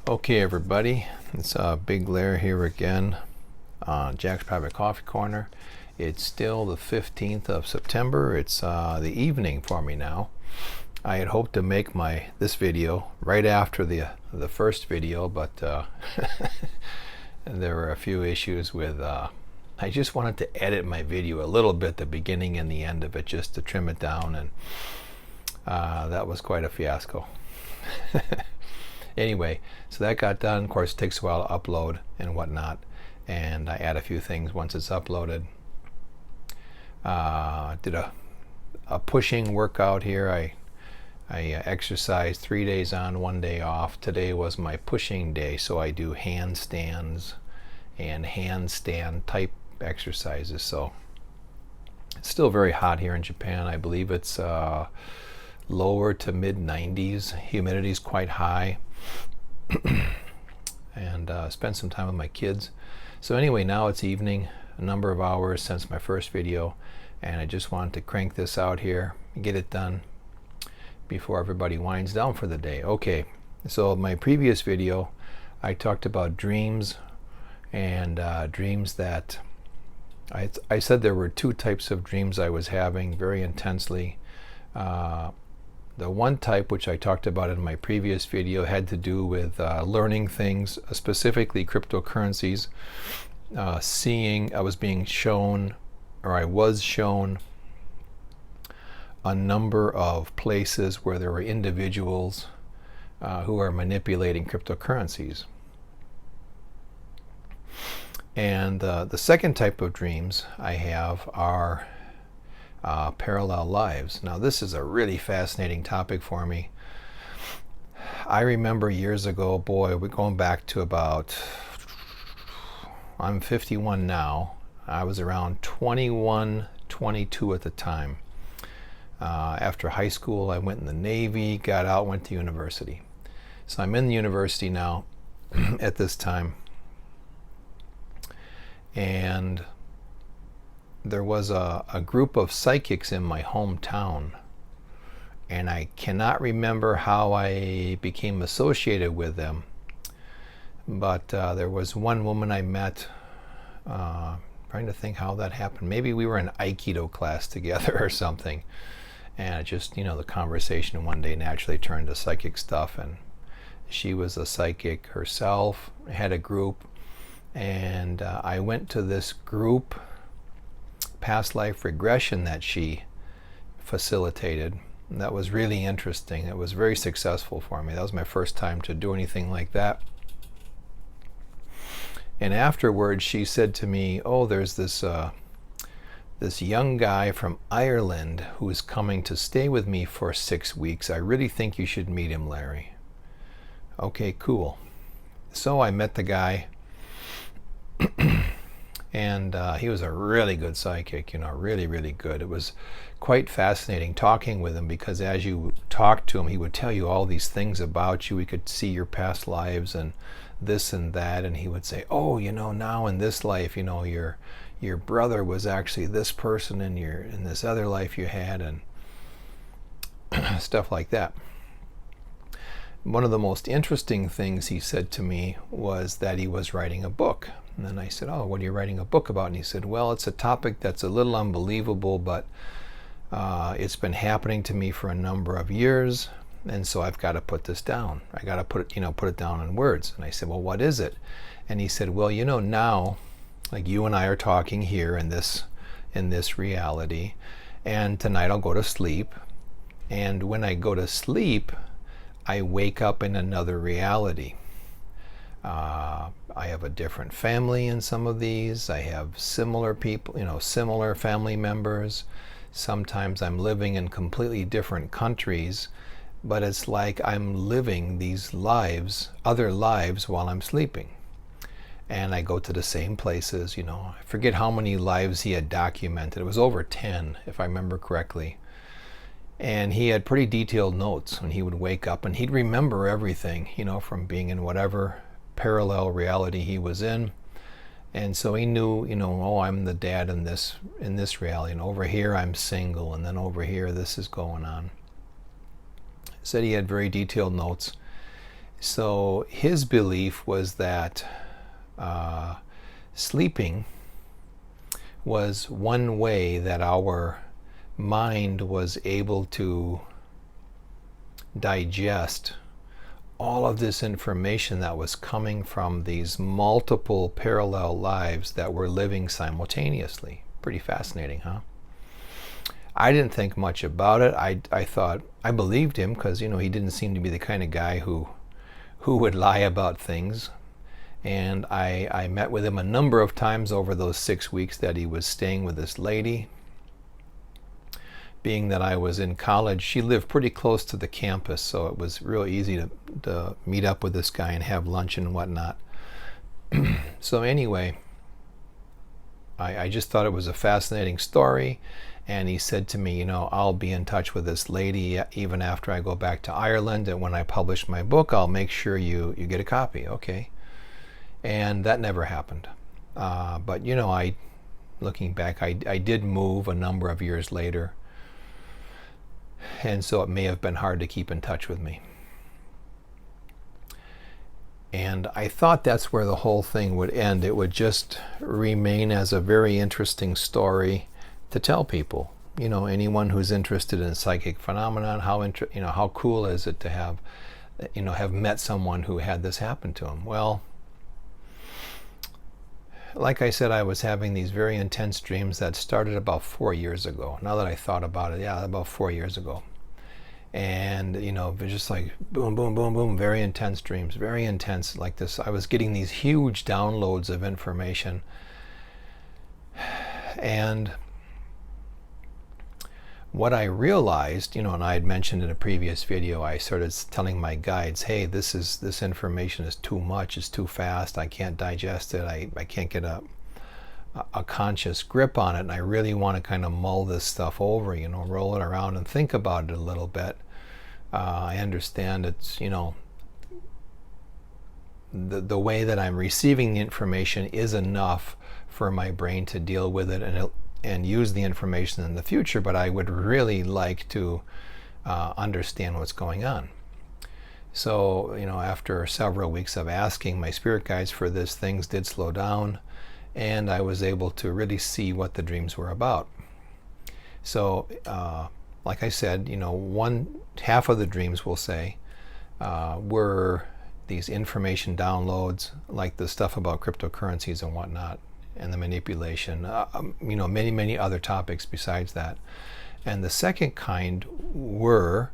Okay, everybody, it's Big Lair here again on Jack's Private Coffee Corner. It's still the 15th of September. It's the evening for me now. I had hoped to make this video right after the first video, but there were a few issues with I just wanted to edit my video a little bit, the beginning and the end of it, just to trim it down, and that was quite a fiasco. Anyway, so that got done. Of course, it takes a while to upload and whatnot, and I add a few things once it's uploaded. Did a pushing workout here. I exercised 3 days on, 1 day off. Today was my pushing day, so I do handstands and handstand type exercises. So it's still very hot here in Japan. I believe it's lower to mid 90s. Humidity is quite high. And spent some time with my kids. So anyway, now it's evening, a number of hours since my first video, and I just wanted to crank this out here and get it done before everybody winds down for the day. Okay, so my previous video I talked about dreams, and dreams that I said there were two types of dreams I was having very intensely. The one type, which I talked about in my previous video, had to do with learning things, specifically cryptocurrencies. I was being shown, or I was shown, a number of places where there were individuals who are manipulating cryptocurrencies. And the second type of dreams I have are parallel lives. Now, this is a really fascinating topic for me. I remember years ago, boy, we're going back to I'm 51 now. I was around 21, 22 at the time. After high school, I went in the Navy, got out, went to university. So I'm in the university now at this time. And there was a group of psychics in my hometown, and I cannot remember how I became associated with them, but there was one woman I met, trying to think how that happened. Maybe we were in Aikido class together or something, and just, the conversation one day naturally turned to psychic stuff, and she was a psychic herself, had a group, and I went to this group past life regression that she facilitated. And that was really interesting. It was very successful for me. That was my first time to do anything like that. And afterwards she said to me, oh, there's this young guy from Ireland who is coming to stay with me for 6 weeks. I really think you should meet him, Larry. Okay, cool. So I met the guy. And he was a really good psychic, really, really good. It was quite fascinating talking with him, because as you talked to him, he would tell you all these things about you. He could see your past lives and this and that, and he would say, oh, now in this life, your brother was actually this person in this other life you had, and stuff like that. One of the most interesting things he said to me was that he was writing a book. And then I said, oh, what are you writing a book about? And he said, well, it's a topic that's a little unbelievable, but it's been happening to me for a number of years, and so I've got to put this down. I got to put it down in words. And I said, well, what is it? And he said, well, now, like you and I are talking here in this reality, and tonight I'll go to sleep, and when I go to sleep, I wake up in another reality. I have a different family in some of these. I have similar people, similar family members. Sometimes I'm living in completely different countries, but it's like I'm living these other lives while I'm sleeping. And I go to the same places, I forget how many lives he had documented. It was over 10, if I remember correctly. And he had pretty detailed notes when he would wake up, and he'd remember everything, from being in whatever parallel reality he was in. And so he knew, oh, I'm the dad in this reality, and over here I'm single, and then over here this is going on. Said he had very detailed notes. So his belief was that sleeping was one way that our mind was able to digest all of this information that was coming from these multiple parallel lives that were living simultaneously. Pretty fascinating, huh? I didn't think much about it. I thought, I believed him because, you know, he didn't seem to be the kind of guy who would lie about things. And I met with him a number of times over those 6 weeks that he was staying with this lady. Being that I was in college, she lived pretty close to the campus, so it was real easy to meet up with this guy and have lunch and whatnot. So anyway, I just thought it was a fascinating story. And he said to me, you know, I'll be in touch with this lady even after I go back to Ireland. And when I publish my book, I'll make sure you get a copy. Okay. And that never happened. But, you know, looking back, I did move a number of years later. And so it may have been hard to keep in touch with me. And I thought that's where the whole thing would end. It would just remain as a very interesting story to tell people. You know, anyone who's interested in psychic phenomenon, how cool is it to have met someone who had this happen to him? Well, like I said, I was having these very intense dreams that started about 4 years ago. Now that I thought about it, yeah, about 4 years ago. And, you know, just like boom, boom, boom, boom, very intense dreams, very intense like this. I was getting these huge downloads of information. And what I realized, you know, and I had mentioned in a previous video, I started telling my guides, hey, this information is too much, it's too fast, I can't digest it, I can't get a conscious grip on it, and I really want to kind of mull this stuff over, you know, roll it around and think about it a little bit. I understand it's, you know, the way that I'm receiving the information is enough for my brain to deal with it and use the information in the future, but I would really like to understand what's going on. So, you know, after several weeks of asking my spirit guides for this, things did slow down, and I was able to really see what the dreams were about. So, like I said, you know, half of the dreams, we'll say, were these information downloads, like the stuff about cryptocurrencies and whatnot, and the manipulation, you know, many other topics besides that. And the second kind were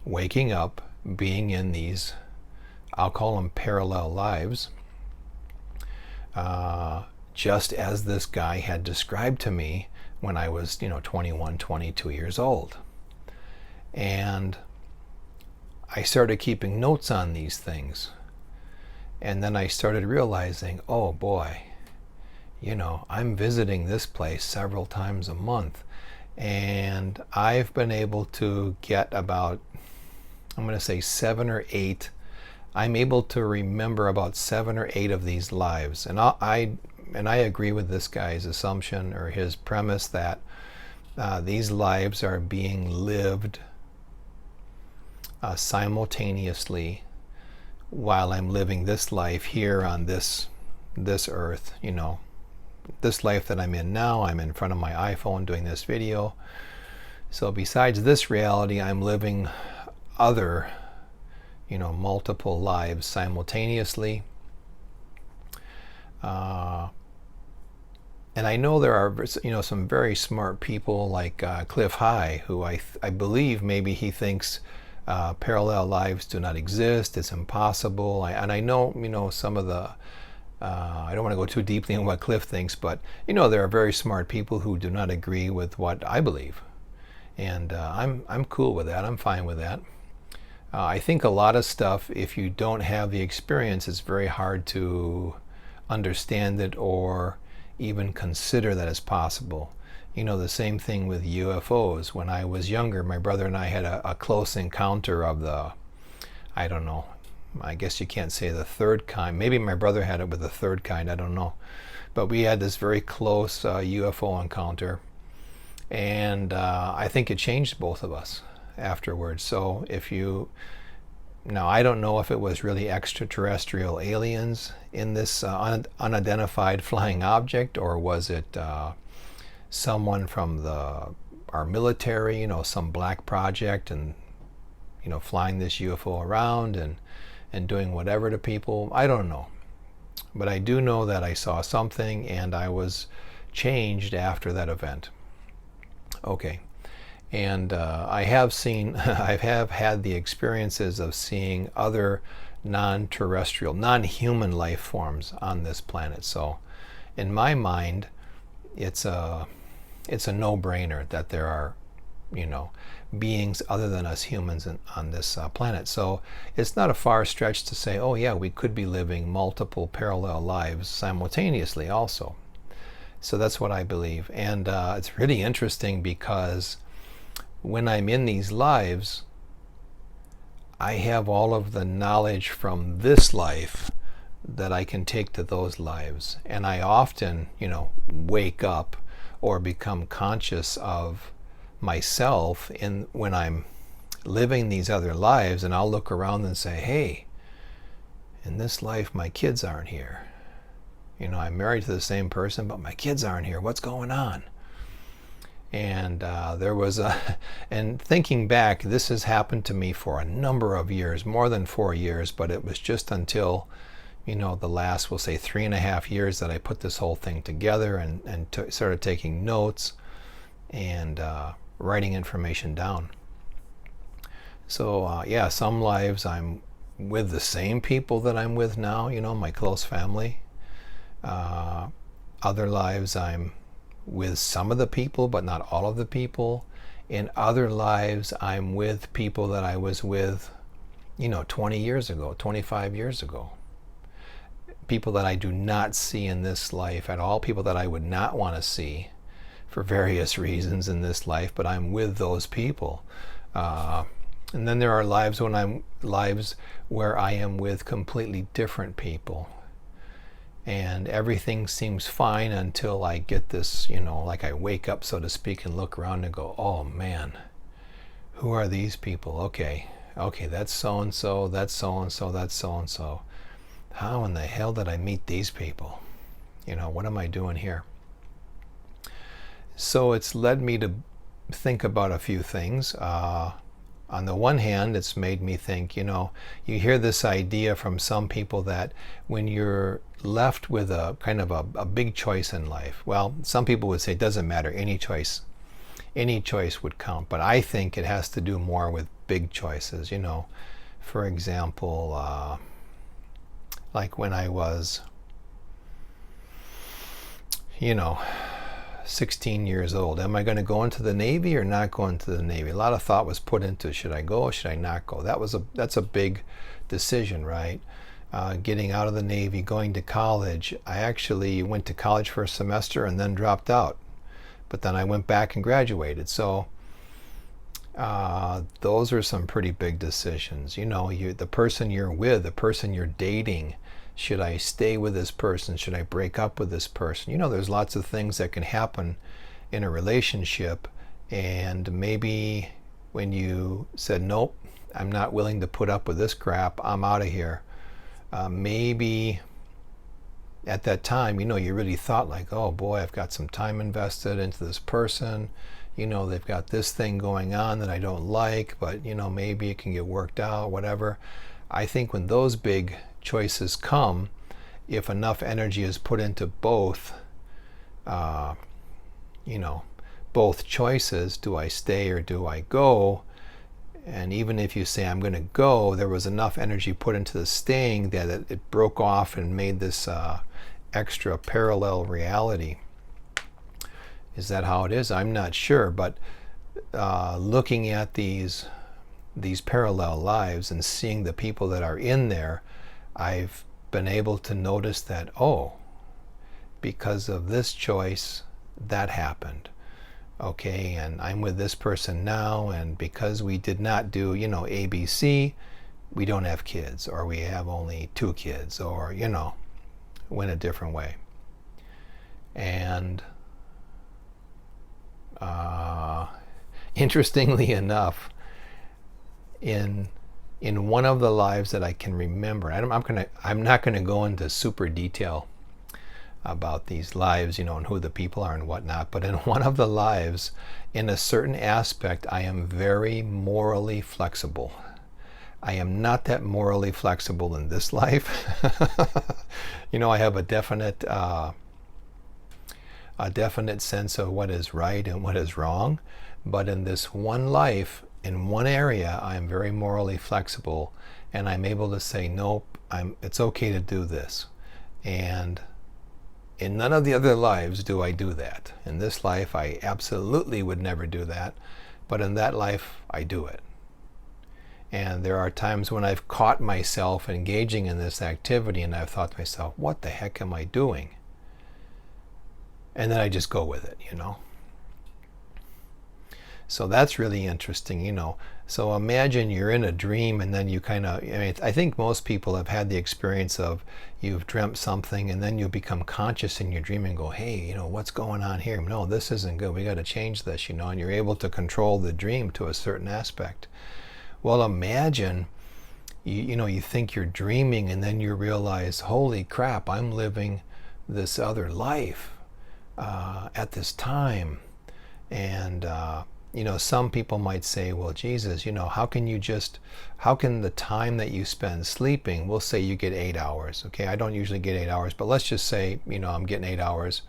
waking up, being in these, I'll call them parallel lives, just as this guy had described to me when I was, you know, 21, 22 years old. And I started keeping notes on these things. And then I started realizing, oh boy, you know, I'm visiting this place several times a month. And I've been able to get about, I'm going to say 7 or 8. I'm able to remember about 7 or 8 of these lives. And I agree with this guy's assumption or his premise that these lives are being lived simultaneously while I'm living this life here on this earth. You know, this life that I'm in now, I'm in front of my iPhone doing this video. So besides this reality, I'm living other, you know, multiple lives simultaneously. And I know there are, you know, some very smart people like Cliff High, who I believe maybe he thinks parallel lives do not exist, it's impossible. And I know, you know, some of the, I don't want to go too deeply in what Cliff thinks, but, you know, there are very smart people who do not agree with what I believe. And I'm cool with that, I'm fine with that. I think a lot of stuff, if you don't have the experience, it's very hard to understand it or even consider that it's possible. You know, the same thing with UFOs. When I was younger, my brother and I had a close encounter of the, I don't know, I guess you can't say the third kind. Maybe my brother had it with the third kind, I don't know. But we had this very close UFO encounter. And I think it changed both of us afterwards. So if you Now, I don't know if it was really extraterrestrial aliens in this unidentified flying object, or was it someone from our military, some black project, and flying this UFO around and doing whatever to people. I don't know. But I do know that I saw something and I was changed after that event. Okay. And I have seen, I have had the experiences of seeing other non-terrestrial, non-human life forms on this planet. So in my mind, it's a no-brainer that there are, beings other than us humans on this planet. So it's not a far stretch to say, oh yeah, we could be living multiple parallel lives simultaneously also. So that's what I believe. And it's really interesting because when I'm in these lives, I have all of the knowledge from this life that I can take to those lives. And I often, wake up or become conscious of myself when I'm living these other lives, and I'll look around and say, hey, in this life my kids aren't here. I'm married to the same person, but my kids aren't here. What's going on? And there was and thinking back, this has happened to me for a number of years, more than 4 years, but it was just until, the last, we'll say 3.5 years that I put this whole thing together and started taking notes and writing information down. So yeah, some lives I'm with the same people that I'm with now, my close family. Other lives I'm with some of the people, but not all of the people. In other lives, I'm with people that I was with, 20 years ago, 25 years ago. People that I do not see in this life at all, people that I would not want to see for various reasons in this life, but I'm with those people. And then there are lives where I am with completely different people. And everything seems fine until I get this, like I wake up, so to speak, and look around and go, oh man, who are these people? Okay, that's so-and-so, that's so-and-so, that's so-and-so. How in the hell did I meet these people? What am I doing here? So it's led me to think about a few things. On the one hand, it's made me think, you hear this idea from some people that when you're left with a kind of a big choice in life, well, some people would say it doesn't matter, any choice would count, but I think it has to do more with big choices. For example, like when I was, 16 years old. Am I going to go into the Navy or not go into the Navy? A lot of thought was put into, should I go or should I not go? That's a big decision, right? Getting out of the Navy, going to college. I actually went to college for a semester and then dropped out. But then I went back and graduated. So those are some pretty big decisions. The person you're with, the person you're dating, should I stay with this person? Should I break up with this person? There's lots of things that can happen in a relationship, and maybe when you said, nope, I'm not willing to put up with this crap, I'm out of here. Maybe at that time, you really thought like, oh boy, I've got some time invested into this person. They've got this thing going on that I don't like, but maybe it can get worked out, whatever. I think when those big choices come, if enough energy is put into both choices, do I stay or do I go? And even if you say I'm going to go, there was enough energy put into the staying that it broke off and made this extra parallel reality. Is that how it is? I'm not sure, but looking at these parallel lives and seeing the people that are in there, I've been able to notice that, oh, because of this choice, that happened. Okay, and I'm with this person now, and because we did not do, ABC, we don't have kids, or we have only 2 kids, or, went a different way. And interestingly enough, in in one of the lives that I can remember, I'm not gonna go into super detail about these lives, and who the people are and whatnot, but in one of the lives, in a certain aspect, I am very morally flexible. I am not that morally flexible in this life. I have a definite sense of what is right and what is wrong, but in this one life, in one area, I am very morally flexible, and I'm able to say, nope, it's okay to do this. And in none of the other lives do I do that. In this life, I absolutely would never do that, but in that life, I do it. And there are times when I've caught myself engaging in this activity, and I've thought to myself, what the heck am I doing? And then I just go with it, So that's really interesting, So imagine you're in a dream, and then you I think most people have had the experience of you've dreamt something, and then you become conscious in your dream and go, hey, what's going on here? No, this isn't good. We got to change this, and you're able to control the dream to a certain aspect. Well, imagine, you think you're dreaming, and then you realize, holy crap, I'm living this other life at this time. And, some people might say, well, Jesus, how can the time that you spend sleeping, we'll say you get 8 hours, okay? I don't usually get 8 hours, but let's just say, I'm getting 8 hours.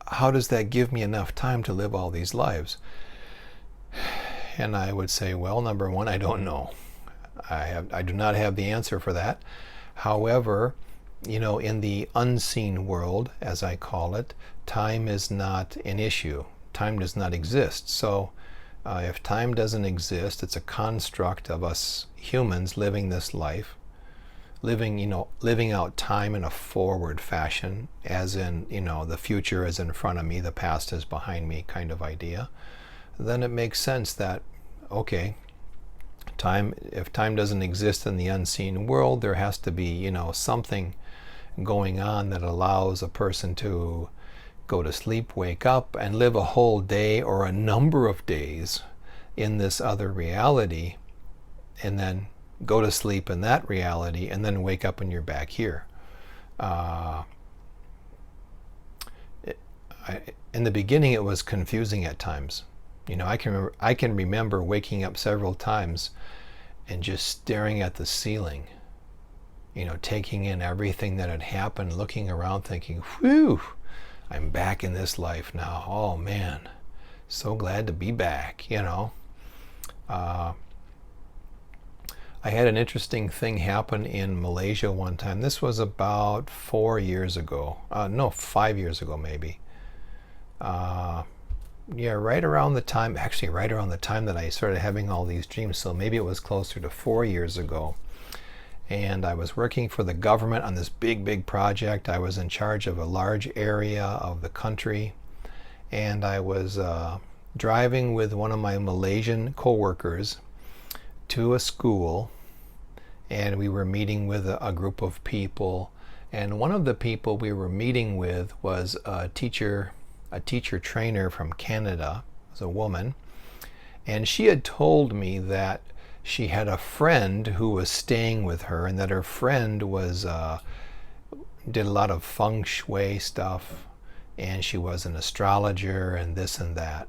How does that give me enough time to live all these lives? And I would say, well, number one, I don't know. I do not have the answer for that. However, in the unseen world, as I call it, time is not an issue. Time does not exist. So if time doesn't exist, it's a construct of us humans living this life, living out time in a forward fashion, as in, the future is in front of me, the past is behind me kind of idea. Then it makes sense that, okay, if time doesn't exist in the unseen world, there has to be, something going on that allows a person to go to sleep, wake up, and live a whole day or a number of days in this other reality, and then go to sleep in that reality, and then wake up and you're back here. In the beginning, it was confusing at times. I can remember waking up several times and just staring at the ceiling, taking in everything that had happened, looking around thinking, whew, I'm back in this life now. Oh man, so glad to be back, I had an interesting thing happen in Malaysia one time. This was about 4 years ago. 5 years ago maybe. Right around the time that I started having all these dreams. So maybe it was closer to 4 years ago. And I was working for the government on this big project. I was in charge of a large area of the country. And I was driving with one of my Malaysian co-workers to a school. And we were meeting with a group of people. And one of the people we were meeting with was a teacher trainer from Canada. It was a woman, and she had told me that she had a friend who was staying with her, and that her friend did a lot of feng shui stuff, and she was an astrologer and this and that.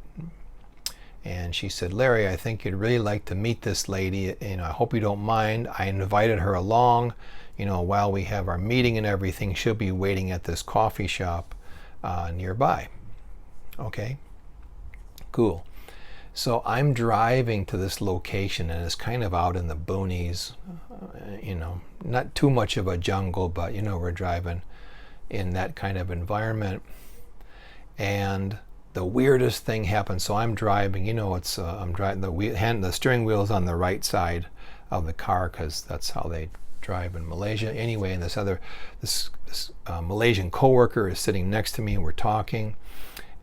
And she said, Larry, I think you'd really like to meet this lady. I hope you don't mind. I invited her along. While we have our meeting and everything, she'll be waiting at this coffee shop nearby. Okay, cool. So I'm driving to this location, and it's kind of out in the boonies, not too much of a jungle, but we're driving in that kind of environment. And the weirdest thing happened. So I'm driving, I'm driving, the steering wheel's on the right side of the car, because that's how they drive in Malaysia. Anyway, and this Malaysian coworker is sitting next to me, and we're talking.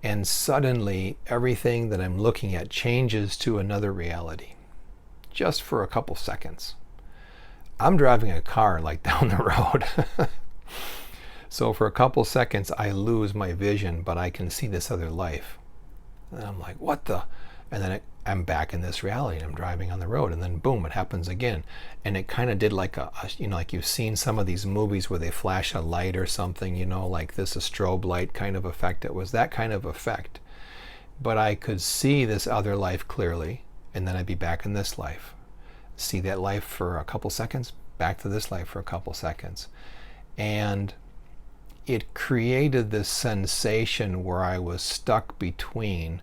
And suddenly, everything that I'm looking at changes to another reality, just for a couple seconds. I'm driving a car like down the road. So for a couple seconds, I lose my vision, but I can see this other life. And I'm like, what the? And then I'm back in this reality. I'm driving on the road, and then boom, it happens again. And it kind of did like a, like you've seen some of these movies where they flash a light or something, like this, a strobe light kind of effect. It was that kind of effect. But I could see this other life clearly, and then I'd be back in this life. See that life for a couple seconds, back to this life for a couple seconds. And it created this sensation where I was stuck between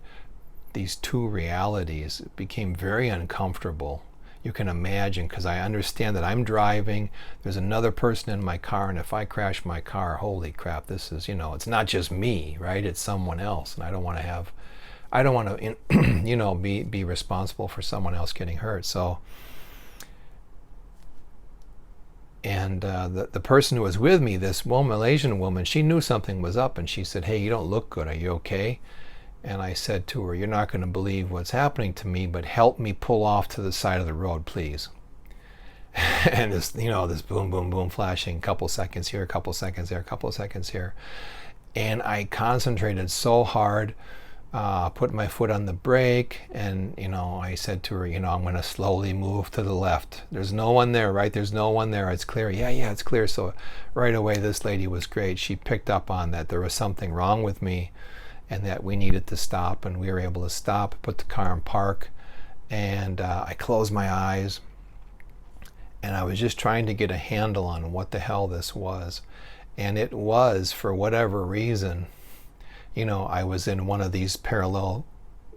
these two realities. It became very uncomfortable. You can imagine, because I understand that I'm driving, there's another person in my car, and if I crash my car, holy crap, this is, it's not just me, right? It's someone else, and I don't want to be responsible for someone else getting hurt. So, and the person who was with me, this Malaysian woman, she knew something was up, and she said, "Hey, you don't look good. Are you okay?" And I said to her, "You're not going to believe what's happening to me, but help me pull off to the side of the road, please." And this, this boom, boom, boom flashing, couple seconds here, couple seconds there, couple seconds here. And I concentrated so hard, put my foot on the brake, and, I said to her, I'm going to slowly move to the left. There's no one there, right? There's no one there. It's clear. Yeah, it's clear. So right away, this lady was great. She picked up on that there was something wrong with me, and that we needed to stop, and we were able to stop, put the car in park, and I closed my eyes, and I was just trying to get a handle on what the hell this was. And it was, for whatever reason, I was in one of these parallel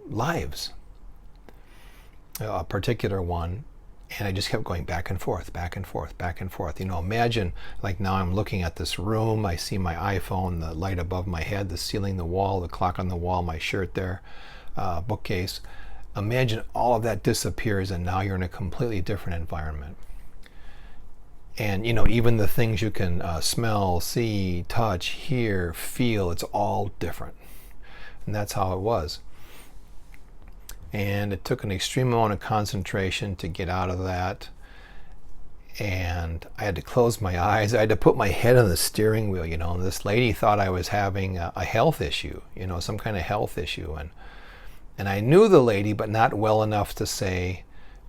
lives, a particular one, and I just kept going back and forth, back and forth, back and forth. Imagine, like now I'm looking at this room, I see my iPhone, the light above my head, the ceiling, the wall, the clock on the wall, my shirt there, bookcase. Imagine all of that disappears, and now you're in a completely different environment. And, even the things you can smell, see, touch, hear, feel, it's all different. And that's how it was. And it took an extreme amount of concentration to get out of that. And I had to close my eyes. I had to put my head on the steering wheel, And this lady thought I was having a health issue, some kind of health issue. And I knew the lady, but not well enough to say,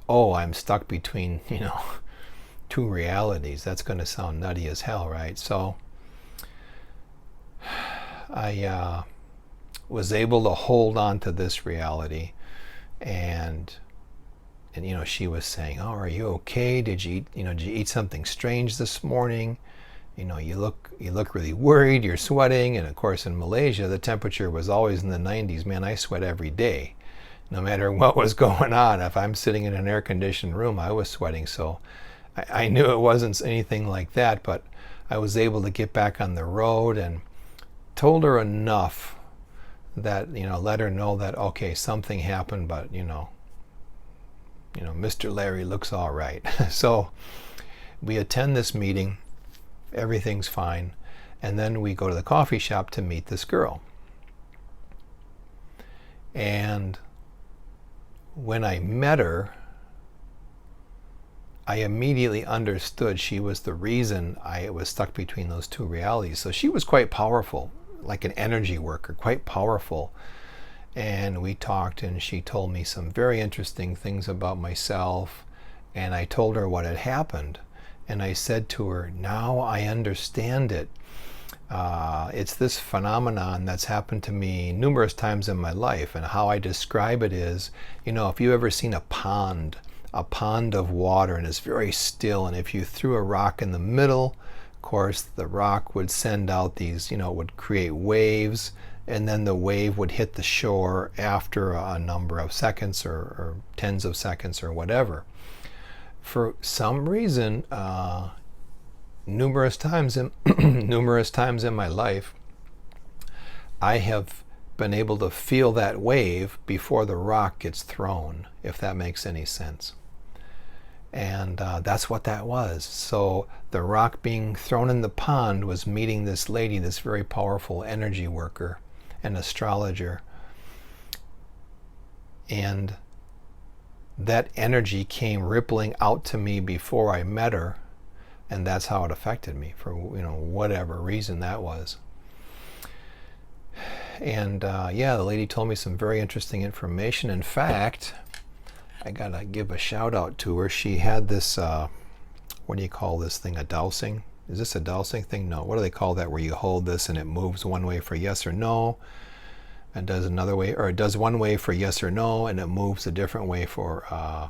"Oh, I'm stuck between, two realities." That's going to sound nutty as hell, right? So I was able to hold on to this reality. And she was saying, "Oh, are you okay? Did you eat something strange this morning? You look really worried. You're sweating." And of course, in Malaysia, the temperature was always in the 90s. Man, I sweat every day, no matter what was going on. If I'm sitting in an air-conditioned room, I was sweating. So I knew it wasn't anything like that. But I was able to get back on the road and told her enough that, let her know that, okay, something happened, but, Mr. Larry looks all right. So we attend this meeting, everything's fine, and then we go to the coffee shop to meet this girl. And when I met her, I immediately understood she was the reason I was stuck between those two realities. So she was quite powerful, like an energy worker, quite powerful. And we talked, and she told me some very interesting things about myself, and I told her what had happened. And I said to her, "Now I understand it. It's this phenomenon that's happened to me numerous times in my life." And how I describe it is, if you've ever seen a pond of water, and it's very still, and if you threw a rock in the middle, of course, the rock would send out these, would create waves, and then the wave would hit the shore after a number of seconds or tens of seconds or whatever. For some reason, numerous times in my life, I have been able to feel that wave before the rock gets thrown, if that makes any sense. And that's what that was. So the rock being thrown in the pond was meeting this lady, this very powerful energy worker and astrologer. And that energy came rippling out to me before I met her, and that's how it affected me, for whatever reason that was. And the lady told me some very interesting information. In fact, I gotta give a shout out to her. She had this, what do you call this thing, a dowsing? Is this a dowsing thing? No. What do they call that, where you hold this and it moves one way for yes or no, and does another way, or it does one way for yes or no, and it moves a different way for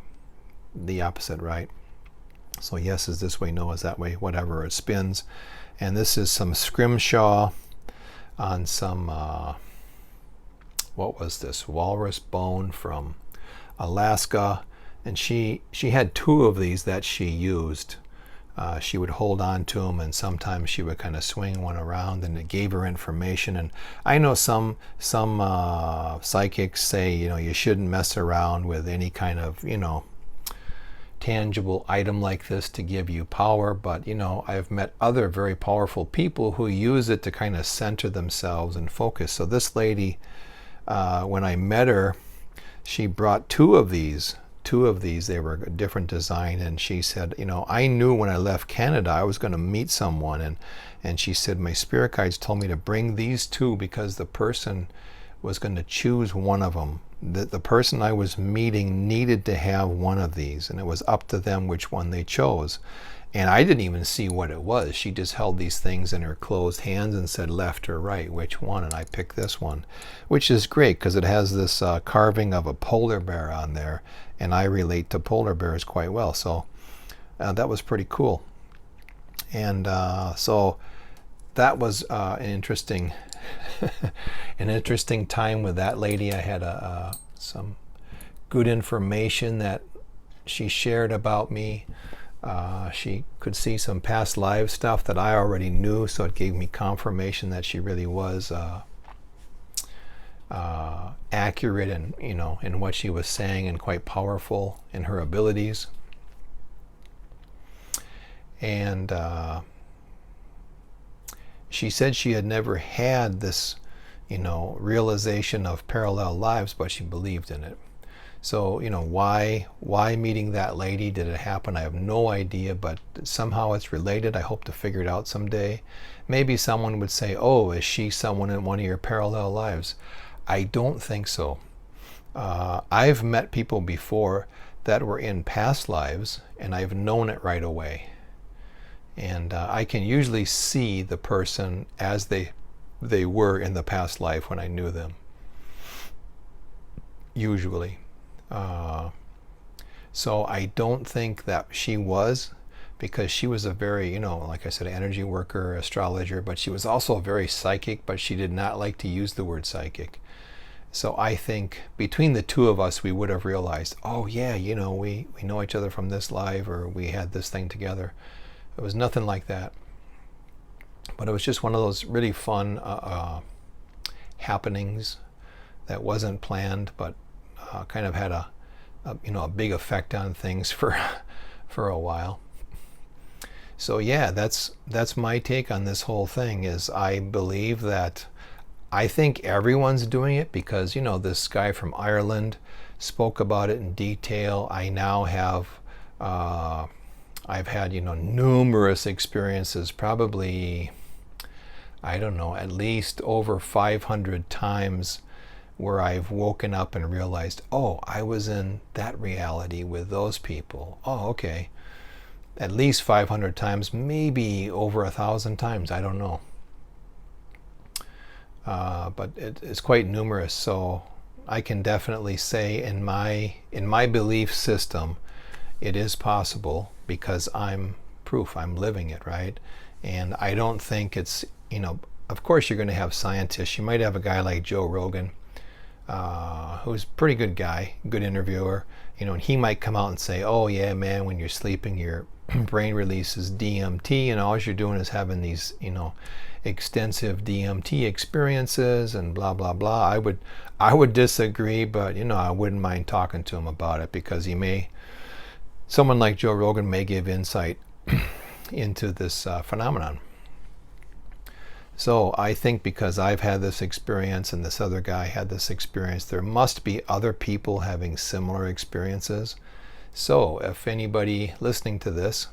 the opposite, right? So yes is this way, no is that way, whatever, it spins. And this is some scrimshaw on some, what was this, walrus bone from Alaska. And she had 2 of these that she used. She would hold on to them, and sometimes she would kind of swing one around, and it gave her information. And I know some psychics say, you shouldn't mess around with any kind of, tangible item like this to give you power, but I've met other very powerful people who use it to kind of center themselves and focus. So this lady, when I met her, she brought 2 of these. They were a different design, and she said, I knew when I left Canada I was going to meet someone, and she said, my spirit guides told me to bring these 2 because the person was going to choose one of them. The person I was meeting needed to have one of these, and it was up to them which one they chose. And I didn't even see what it was. She just held these things in her closed hands and said left or right, which one, and I picked this one, which is great because it has this carving of a polar bear on there, and I relate to polar bears quite well, so that was pretty cool. And so that was an interesting an interesting time with that lady. I had some good information that she shared about me. She could see some past life stuff that I already knew, so it gave me confirmation that she really was accurate in what she was saying, and quite powerful in her abilities. And she said she had never had this, realization of parallel lives, but she believed in it. So, why meeting that lady? Did it happen? I have no idea, but somehow it's related. I hope to figure it out someday. Maybe someone would say, oh, is she someone in one of your parallel lives? I don't think so. I've met people before that were in past lives, and I've known it right away. And I can usually see the person as they were in the past life when I knew them. Usually. So I don't think that she was, because she was a very, like I said, energy worker, astrologer, but she was also very psychic, but she did not like to use the word psychic. So I think between the 2 of us, we would have realized, oh yeah, we know each other from this life, or we had this thing together. It was nothing like that. But it was just one of those really fun happenings that wasn't planned, but kind of had a big effect on things for a while. So yeah, that's my take on this whole thing. Is I believe that, I think everyone's doing it, because this guy from Ireland spoke about it in detail. I now have I've had numerous experiences, probably, I don't know, at least over 500 times, where I've woken up and realized, oh, I was in that reality with those people. Oh, okay. At least 500 times, maybe over 1,000 times, I don't know. But it's quite numerous, so I can definitely say in my belief system, it is possible, because I'm proof, I'm living it, right? And I don't think it's, of course you're going to have scientists. You might have a guy like Joe Rogan, who's a pretty good guy, good interviewer, and he might come out and say, oh yeah, man, when you're sleeping, your brain releases DMT, and all you're doing is having these, extensive DMT experiences and blah, blah, blah. I would disagree, but, I wouldn't mind talking to him about it, because someone like Joe Rogan may give insight into this phenomenon. So I think because I've had this experience and this other guy had this experience, there must be other people having similar experiences. So if anybody listening to this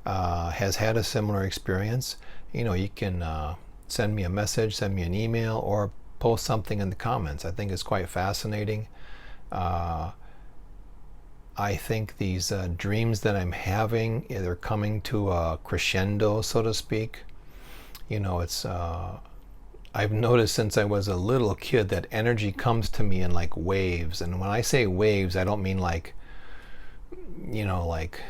has had a similar experience, you can send me a message, send me an email, or post something in the comments. I think it's quite fascinating. I think these dreams that I'm having, they're coming to a crescendo, so to speak. You know, it's I've noticed since I was a little kid that energy comes to me in like waves. And when I say waves, I don't mean like, you know, like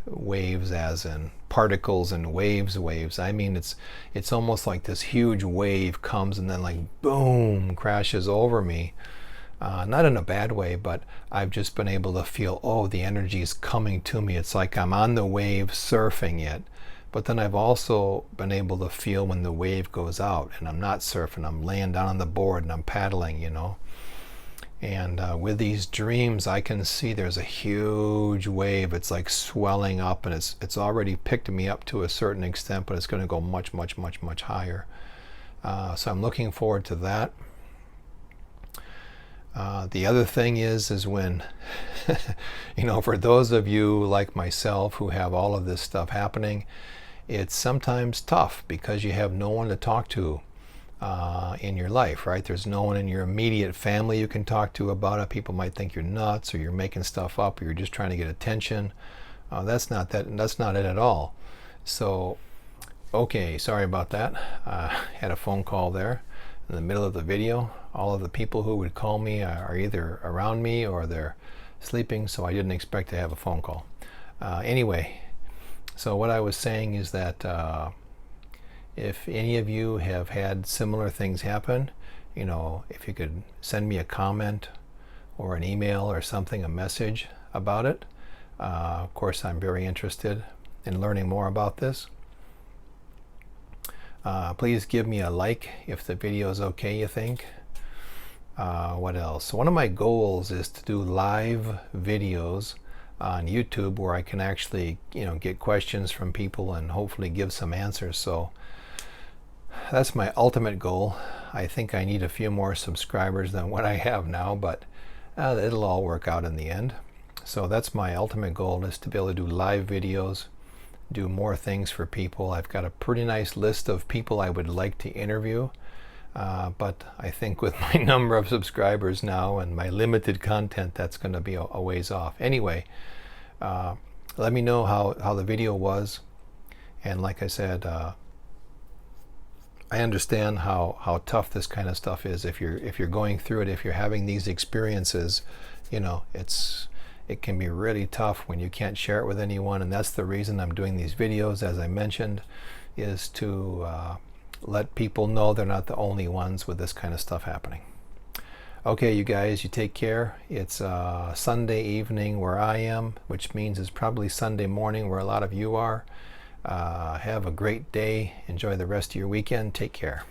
waves as in particles and waves. I mean it's almost like this huge wave comes and then like boom, crashes over me. Not in a bad way, but I've just been able to feel, oh, the energy is coming to me. It's like I'm on the wave surfing it. But then I've also been able to feel when the wave goes out and I'm not surfing, I'm laying down on the board and I'm paddling, you know. And with these dreams, I can see there's a huge wave. It's like swelling up, and it's already picked me up to a certain extent, but it's going to go much higher. So I'm looking forward to that. The other thing is when, you know, for those of you like myself who have all of this stuff happening, it's sometimes tough because you have no one to talk to in your life, right? There's no one in your immediate family you can talk to about it. People might think you're nuts or you're making stuff up or you're just trying to get attention. That's not it at all. So, okay, sorry about that. Had a phone call there in the middle of the video. All of the people who would call me are either around me or they're sleeping, so I didn't expect to have a phone call. Anyway, so what I was saying is that if any of you have had similar things happen, you know, if you could send me a comment or an email or something, a message about it. Of course, I'm very interested in learning more about this. Please give me a like if the video is okay, you think. What else? One of my goals is to do live videos on YouTube where I can actually, you know, get questions from people and hopefully give some answers. So that's my ultimate goal. I think I need a few more subscribers than what I have now, but it'll all work out in the end. So that's my ultimate goal, is to be able to do live videos, do more things for people. I've got a pretty nice list of people I would like to interview, but I think with my number of subscribers now and my limited content, that's going to be a ways off. Anyway, let me know how the video was, and like I said, I understand how tough this kind of stuff is. If you're going through it, if you're having these experiences, you know, it can be really tough when you can't share it with anyone, and that's the reason I'm doing these videos, as I mentioned, is to let people know they're not the only ones with this kind of stuff happening. Okay, you guys, you take care. It's Sunday evening where I am, which means it's probably Sunday morning where a lot of you are. Have a great day. Enjoy the rest of your weekend. Take care.